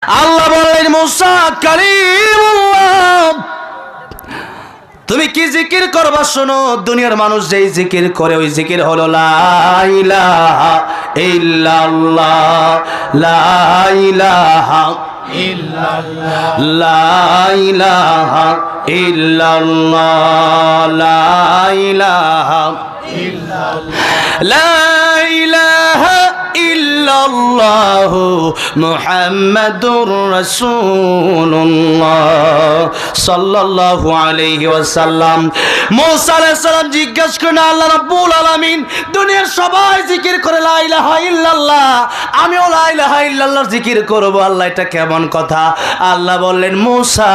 আল্লাহ বললেন মুসা কালিমুল্লাহ তুমি কি জিকির করবা শোনো। দুনিয়ার মানুষ যেই জিকির করে ওই জিকির হলো লা ইলাহা ইল্লাল্লাহ, লা ইলাহা ইল্লাল্লাহ, লা ইলাহা ইল্লাল্লাহ, লা ইলাহা ইল্লাল্লাহ, লা ইলাহা ইল্লাল্লাহু মুহাম্মাদুর রাসূলুল্লাহ সাল্লাল্লাহু আলাইহি ওয়াসাল্লাম। মুসা আলাইহিস সালাম জিজ্ঞাসা করেন আল্লাহ রাব্বুল আলামিন দুনিয়ার সবাই জিকির করে লা ইলাহা ইল্লাল্লাহ, আমিও লা ইলাহা ইল্লাল্লাহ জিকির করব। আল্লাহ এটা কেমন কথা? আল্লাহ বললেন মুসা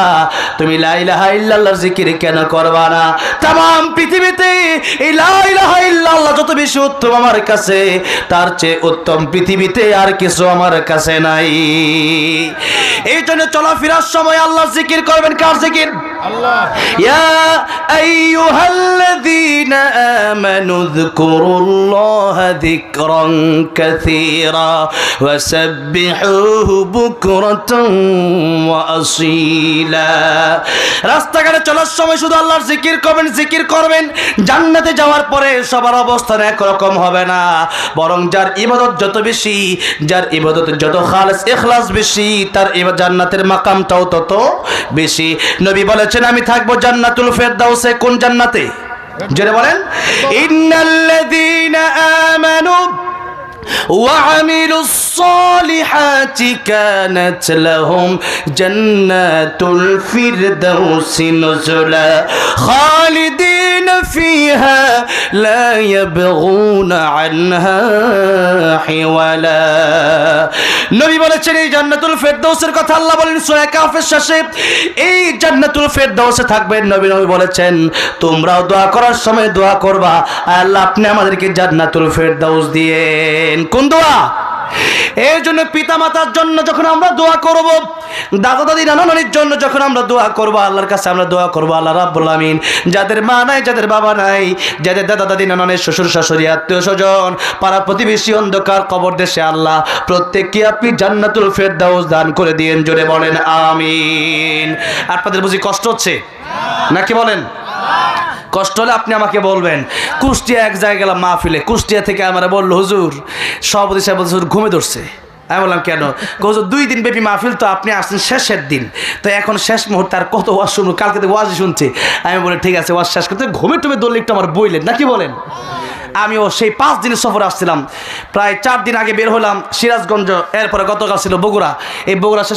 তুমি লা ইলাহা ইল্লাল্লাহ জিকির কেন করবা না? तमाम পৃথিবীতে এই লা ইলাহা ইল্লাল্লাহ যত বেশি উত্তম আমার কাছে তার চেয়ে উত্তম পৃথিবীতে আর কিছু আমার কাছে নাই। এই জন্য চলাফেরার সময় আল্লাহ জিকির করবেন। কার জিকির? আল্লাহ। ইয়া আইয়ুহাল্লাযীনা আমানু যকুরুল্লাহা যিকরান কাসীরা ওয়াসাব্বিহুহু বুকরাতান ওয়া আসীলা। রাস্তাঘাটে চলার সময় শুধু আল্লাহর জিকির করবেন, জিকির করবেন। জান্নাতে যাওয়ার পরে সবার অবস্থান একরকম হবে না, বরং যার ইবাদত যত বেশি, যার ইবাদত যত খালেস ইখলাস বেশি, তার জান্নাতের মাকামটাও তত বেশি। নবী বলেছেন আমি থাকবো জান্নাতুল ফেরদাউসে। কোন জান্নাতে? জোরে বলেন। ইন্নাল্লাযীনা আমানু وعملوا الصالحات كانت لهم جنات الفردوس نزلا خالدين فيها لا يبغون عنها حولا। নবী বলেছেন এই জান্নাতুল ফেরদাউসের কথা আল্লাহ বলেন সূরা কাফের শেষে, এই জান্নাতুল ফেরদাউসে থাকবেন। নবী বলেছেন তোমরাও দোয়া করার সময় দোয়া করবা আল্লাহ আপনি আমাদেরকে জান্নাতুল ফেরদাউস দিয়েন। কোন দোয়া? এই জন্য পিতা মাতার জন্য যখন আমরা দোয়া করব, দাদা দাদি নানা নানির জন্য যখন আমরা দোয়া করব, আল্লাহর কাছে আমরা দোয়া করব আল্লাহ রাব্বুল আমিন যাদের মা নাই, যাদের বাবা নাই, যাদের দাদা দাদি নানা নানি, শ্বশুর শাশুড়ি, আত্মীয় স্বজন, পাড়া প্রতিবেশী, অন্ধকার কবর দেশে আল্লাহ প্রত্যেককে আপনি জান্নাতুল ফেরদাউস দান করে দিয়েন। জোরে বলেন আমিন। আপনাদের বুঝি কষ্ট হচ্ছে নাকি? বলেন কষ্ট হলে আপনি আমাকে বলবেন। কুষ্টিয়া এক জায়গায় গেলাম মাহফিলে, কুষ্টিয়া থেকে আমরা বললো হুজুর সভাপতি সাহেব হুজুর ঘুমে ধরছে। আমি বললাম কেন? হুজুর 2 দিন ব্যাপী মাহফিল, তো আপনি আসছেন শেষের দিন, তো এখন শেষ মুহূর্তে আর কত ওয়াজ শুনুন, কালকে থেকে ওয়াজই শুনছি। আমি বলি ঠিক আছে ওয়াজ শেষ করতে ঘুমে টুমে দৌড়লে একটু আমার বইলেন নাকি বলেন। আমিও সেই 5 দিনের সফরে আসছিলাম, প্রায় 4 দিন আগে বের হলাম সিরাজগঞ্জ, এরপরে গতকাল ছিল বগুড়া। এই বগুড়া